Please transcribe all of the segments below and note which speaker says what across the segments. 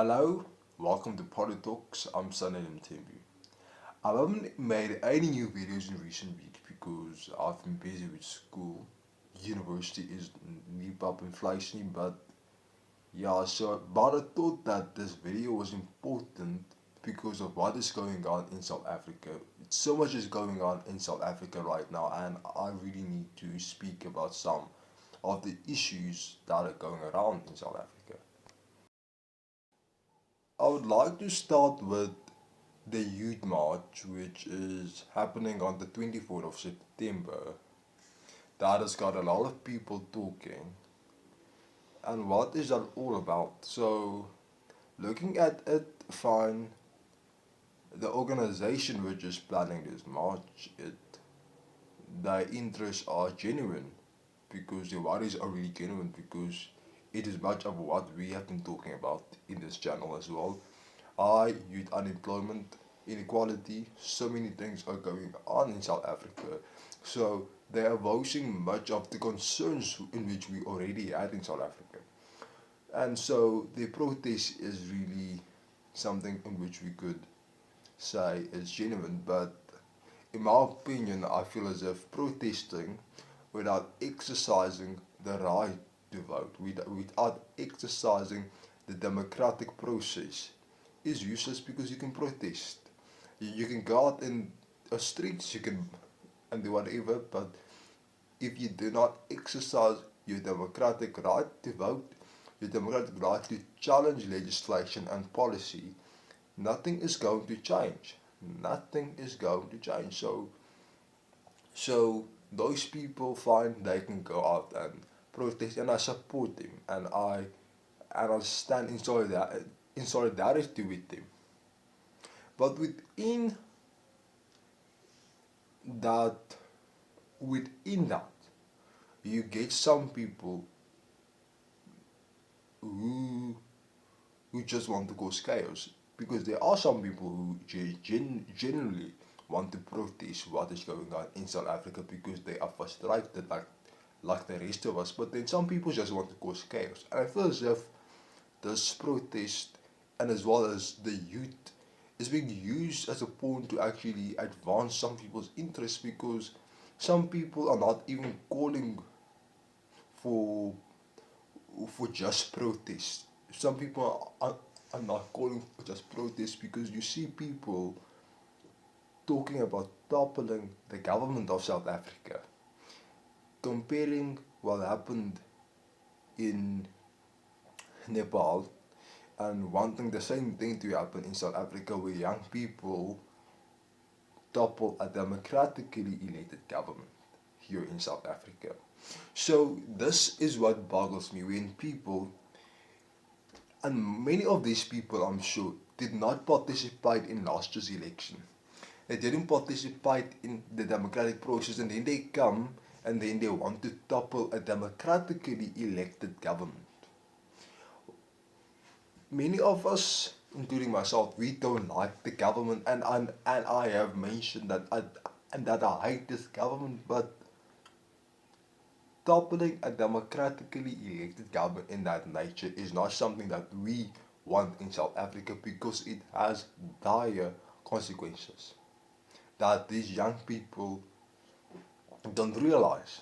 Speaker 1: Hello, welcome to Politalks. I'm Sunny Mtembu. I haven't made any new videos in recent weeks because I've been busy with school. University is knee up inflation, but yeah, but I thought that this video was important because of what is going on in South Africa. So much is going on in South Africa right now, and I really need to speak about some of the issues that are going around in South Africa. I would like to start with the Youth March, which is happening on the 24th of September. That has got a lot of people talking. And what is that all about? So, looking at it, fine, the organization which is planning this march, their interests are genuine because their worries are really genuine because it is much of what we have been talking about in this channel as well. Youth unemployment, inequality, so many things are going on in South Africa. So they are voicing much of the concerns in which we already had in South Africa. And so the protest is really something in which we could say is genuine, but in my opinion, I feel as if protesting without exercising the right to vote, without exercising the democratic process, is useless because you can protest. You can go out in the streets, you can and do whatever, but if you do not exercise your democratic right to vote, your democratic right to challenge legislation and policy, nothing is going to change. Nothing is going to change. So those people find they can go out and protest, and I support them, and I stand in solidarity with them. But that, within that, you get some people who who just want to cause chaos because there are some people who genuinely want to protest what is going on in South Africa because they are frustrated like the rest of us. But then some people just want to cause chaos, and I feel as if this protest and as well as the youth is being used as a pawn to actually advance some people's interests because some people are not even calling for just protest. Some people are not calling for just protest because you see people talking about toppling the government of South Africa, comparing what happened in Nepal and wanting the same thing to happen in South Africa where young people topple a democratically elected government here in South Africa. So this is what boggles me when people, and many of these people I'm sure, did not participate in last year's election. They didn't participate in the democratic process, and then they come and then they want to topple a democratically elected government. Many of us, including myself, we don't like the government, and I have mentioned that I hate this government, but toppling a democratically elected government in that nature is not something that we want in South Africa because it has dire consequences that these young people don't realize.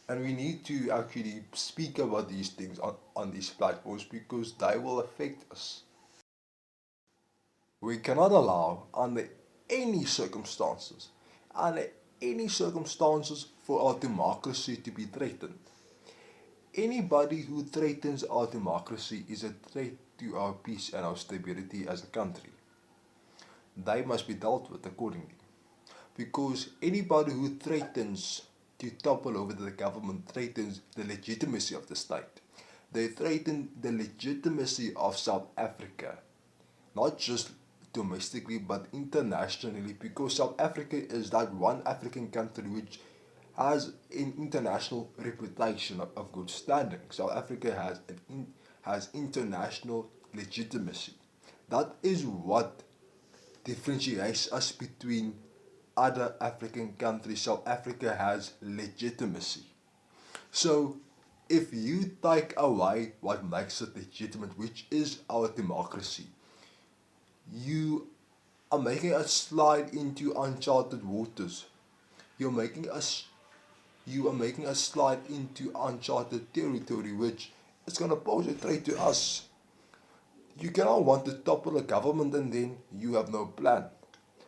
Speaker 1: And we need to actually speak about these things on these platforms because they will affect us. We cannot allow, under any circumstances, for our democracy to be threatened. Anybody who threatens our democracy is a threat to our peace and our stability as a country. They must be dealt with accordingly. Because anybody who threatens to topple over the government threatens the legitimacy of the state. They threaten the legitimacy of South Africa, not just domestically but internationally, because South Africa is that one African country which has an international reputation of good standing. South Africa has international legitimacy. That is what differentiates us between other African countries. South Africa has legitimacy. So if you take away what makes it legitimate, which is our democracy, you are making us slide into uncharted waters. You're making us you are making us slide into uncharted territory, which is going to pose a threat to us. You cannot want to topple a government and then you have no plan.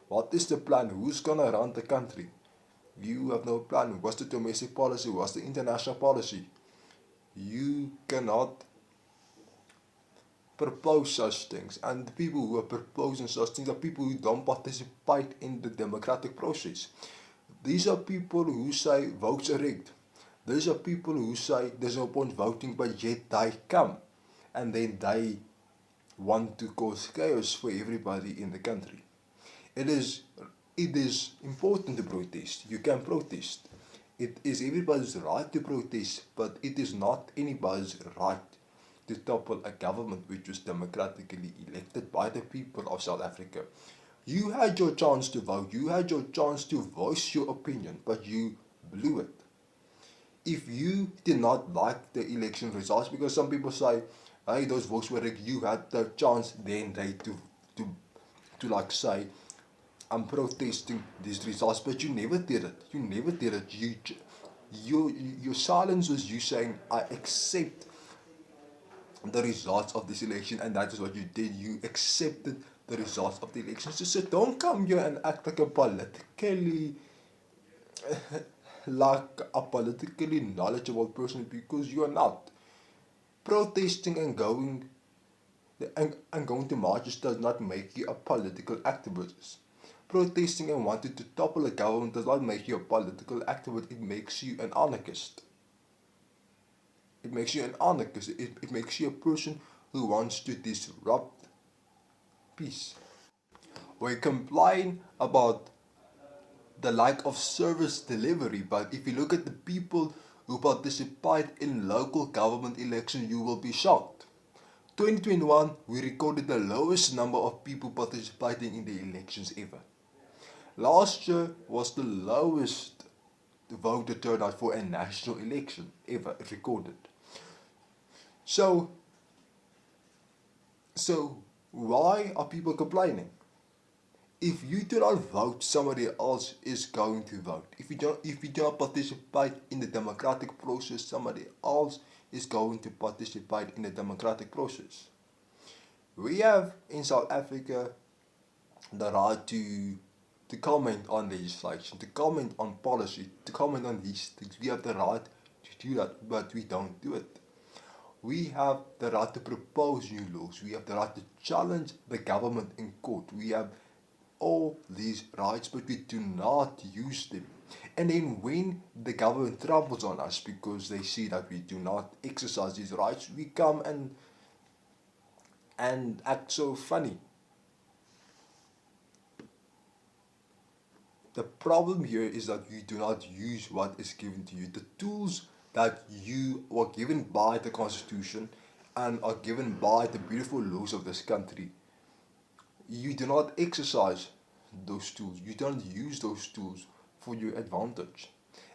Speaker 1: What is the plan? Who's going to run the country? You have no plan. What's the domestic policy? What's the international policy? You cannot propose such things. And the people who are proposing such things are people who don't participate in the democratic process. These are people who say votes are rigged. These are people who say there's no point voting, but yet they come. And then they want to cause chaos for everybody in the country. It is important to protest. You can protest. It is everybody's right to protest, but it is not anybody's right to topple a government which was democratically elected by the people of South Africa. You had your chance to vote, you had your chance to voice your opinion, but you blew it. If you did not like the election results, because some people say, hey, those votes were rigged, you had the chance then to like say, I'm protesting these results, but you never did it. You never did it. Your silence was you saying, I accept the results of this election, and that is what you did. You accepted the results of the election. So don't come here and act like a politically knowledgeable person, because you are not. Protesting and going to marches does not make you a political activist. Protesting and wanting to topple a government does not make you a political activist. It makes you an anarchist. It makes you an anarchist. It makes you a person who wants to disrupt peace. We complain about the lack of service delivery, but if you look at the people who participate in local government elections, you will be shocked. 2021, we recorded the lowest number of people participating in the elections ever. Last year was the lowest voter turnout for a national election ever recorded. So why are people complaining? If you do not vote, somebody else is going to vote. If you do not participate in the democratic process, somebody else is going to participate in the democratic process. We have in South Africa the right to comment on legislation, to comment on policy, to comment on these things. We have the right to do that, but we don't do it. We have the right to propose new laws. We have the right to challenge the government in court. We have all these rights, but we do not use them. And then when the government tramples on us because they see that we do not exercise these rights, we come and act so funny. The problem here is that you do not use what is given to you. The tools that you were given by the Constitution and are given by the beautiful laws of this country, you do not exercise those tools. You don't use those tools for your advantage.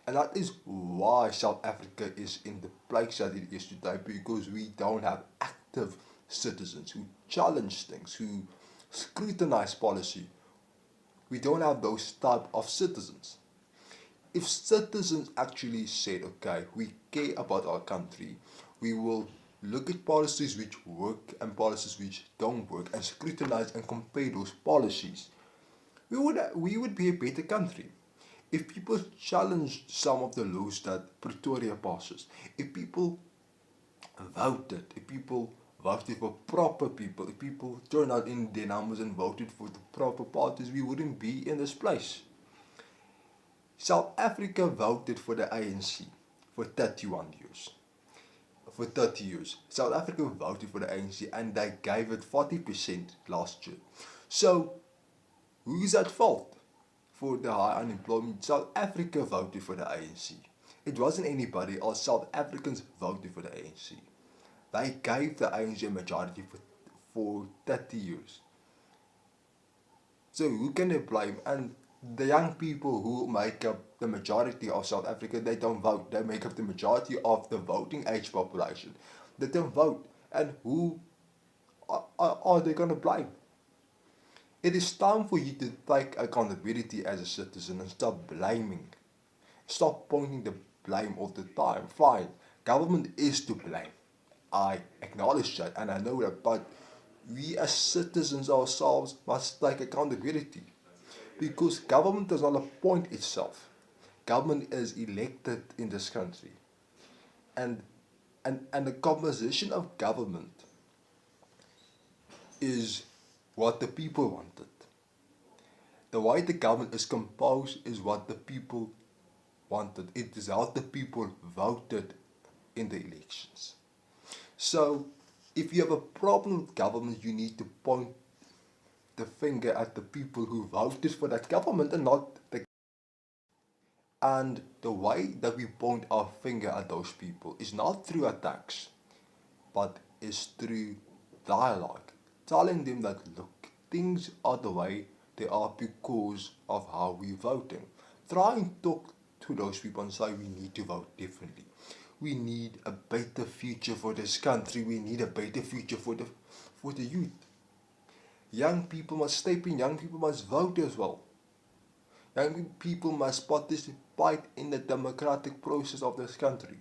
Speaker 1: And that is why South Africa is in the place that it is today, because we don't have active citizens who challenge things, who scrutinize policy. We don't have those type of citizens. If citizens actually said, okay, we care about our country, we will look at policies which work and policies which don't work and scrutinize and compare those policies, we would be a better country. If people challenged some of the laws that Pretoria passes, if people voted for proper people, if people turned out in their numbers and voted for the proper parties, we wouldn't be in this place. South Africa voted for the ANC for 31 years. For 30 years. South Africa voted for the ANC and they gave it 40% last year. So, who is at fault for the high unemployment? South Africa voted for the ANC. It wasn't anybody else. South Africans voted for the ANC. They gave the ANC a majority for 30 years. So who can they blame? And The young people who make up the majority of South Africa, they don't vote. They make up the majority of the voting age population. They don't vote. And who are they going to blame? It is time for you to take accountability as a citizen and stop blaming. Stop pointing the blame all the time. Fine, government is to blame. I acknowledge that and I know that, but we as citizens ourselves must take accountability because government does not appoint itself. Government is elected in this country, and and the composition of government is what the people wanted. The way the government is composed is what the people wanted. It is how the people voted in the elections. So, if you have a problem with government, you need to point the finger at the people who voted for that government and not the. And the way that we point our finger at those people is not through attacks, but is through dialogue, telling them that look, things are the way they are because of how we're voting. Try and talk to those people and say we need to vote differently. We need a better future for this country. We need a better future for the youth. Young people must step in, young people must vote as well. Young people must participate in the democratic process of this country.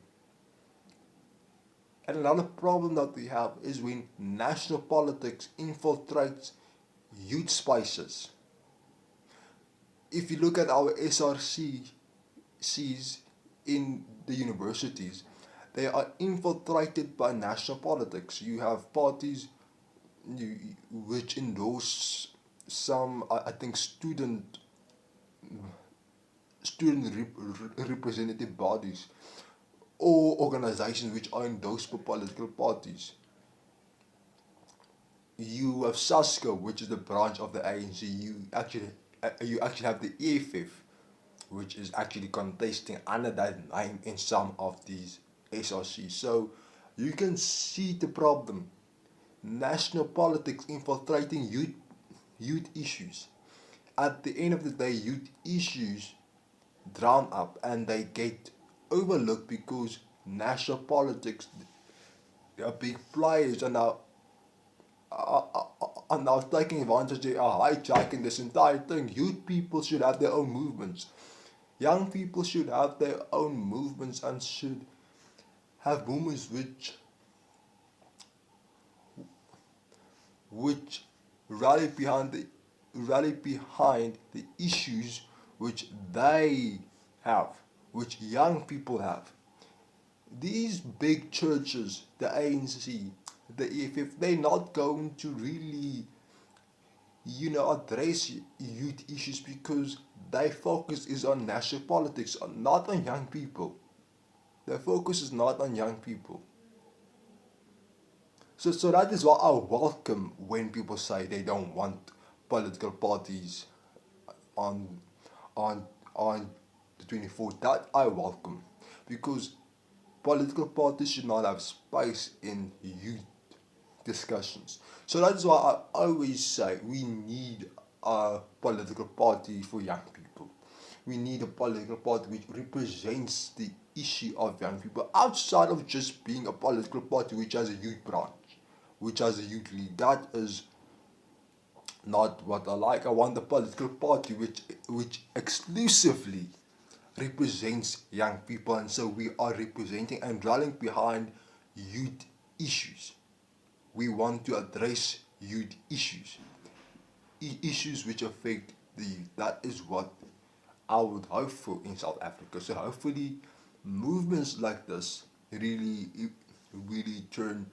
Speaker 1: And another problem that we have is when national politics infiltrates youth spaces. If you look at our SRCs in the universities, they are infiltrated by national politics. You have parties which endorse some, I think, representative bodies or organizations which are endorsed by political parties. You have SASCO, which is the branch of the ANC. You actually have the EFF, which is actually contesting under that name in some of these SRCs. So you can see the problem. National politics infiltrating youth issues. At the end of the day, youth issues drown up and they get overlooked because national politics, the big players are now taking advantage. They are hijacking this entire thing. Youth people should have their own movements. Young people should have their own movements and should have movements which rally behind the issues which they have, which young people have. These big churches, the ANC, the EFF, they're not going to really, address youth issues because their focus is on national politics, not on young people. Their focus is not on young people. So that is why I welcome when people say they don't want political parties on on on the 24th. That I welcome because political parties should not have space in youth discussions. So that is why I always say we need a political party for young people. We need a political party which represents the issue of young people outside of just being a political party which has a youth branch, which has a youth league. That is not what I like. I want a political party which exclusively represents young people, and so we are representing and rallying behind youth issues. We want to address youth issues, issues which affect the youth. That is what I would hope for in South Africa. So hopefully, movements like this really turn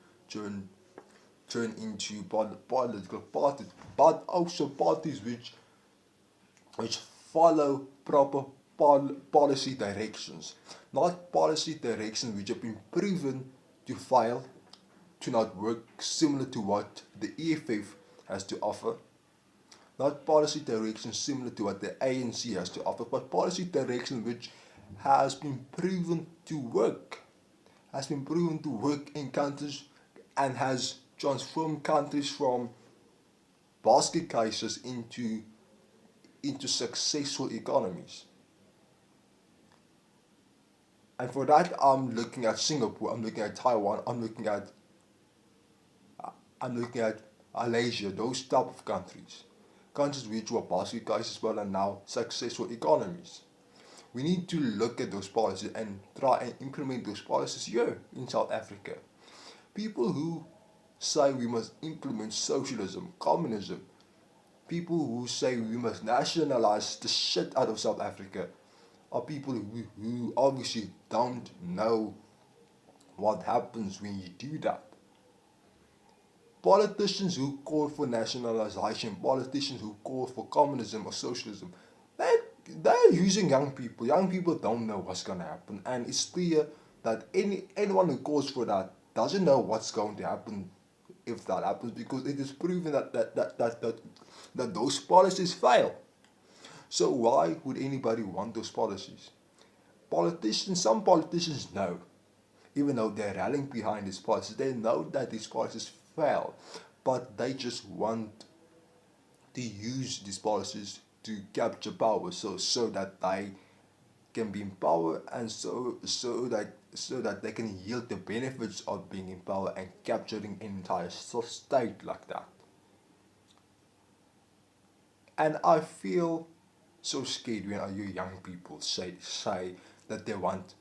Speaker 1: into political parties, but also parties which follow proper policy directions, not policy directions which have been proven to fail, to not work, similar to what the EFF has to offer, not policy directions similar to what the ANC has to offer, but policy direction which has been proven to work, in countries and has transformed countries from basket cases into successful economies. And for that, I'm looking at Singapore, I'm looking at Taiwan, I'm looking at Malaysia, those type of countries. Countries which were basically crisis but are now successful economies. We need to look at those policies and try and implement those policies here in South Africa. People who say we must implement socialism, communism, people who say we must nationalize the shit out of South Africa are people who obviously don't know what happens when you do that. Politicians who call for nationalization, politicians who call for communism or socialism, they're using young people. Young people don't know what's going to happen, and it's clear that anyone who calls for that doesn't know what's going to happen if that happens, because it is proven that those policies fail. So why would anybody want those policies? Some politicians know, even though they're rallying behind these policies, they know that these policies fail, but they just want to use these policies to capture power, so that they can be in power, and so that they can yield the benefits of being in power and capturing an entire state like that. And I feel so scared when I hear young people say that they want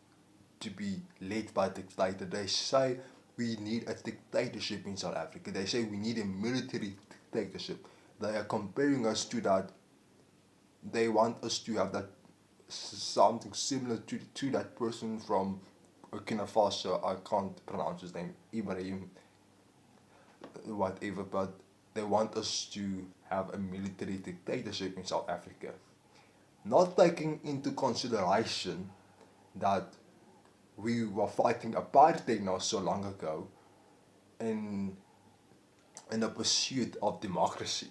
Speaker 1: to be led by a dictator. They say we need a dictatorship in South Africa. They say we need a military dictatorship. They are comparing us to that. They want us to have that something similar to that person from Burkina Faso. I can't pronounce his name, Ibrahim, whatever, but they want us to have a military dictatorship in South Africa, not taking into consideration that we were fighting apartheid not so long ago in the pursuit of democracy,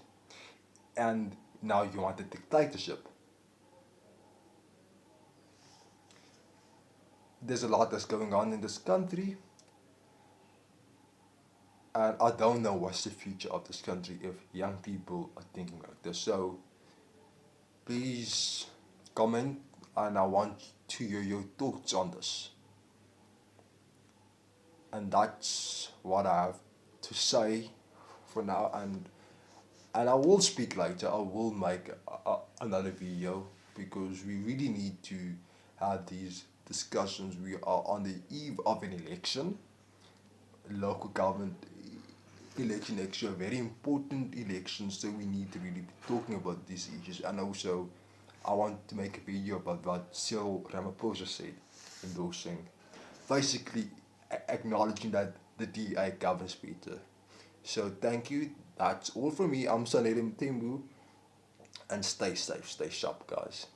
Speaker 1: and now you want a dictatorship. There's a lot that's going on in this country, and I don't know what's the future of this country if young people are thinking like this. So please comment, and I want to hear your thoughts on this. And that's what I have to say for now. And I will speak later. I will make another video, because we really need to have these discussions. We are on the eve of an election, local government election next year, very important election. So we need to really be talking about these issues. And also, I want to make a video about what Cyril Ramaphosa said, endorsing, basically acknowledging that the DA governs better. So thank you. That's all from me. I'm Sanelim Tembu, and stay safe, stay sharp, guys.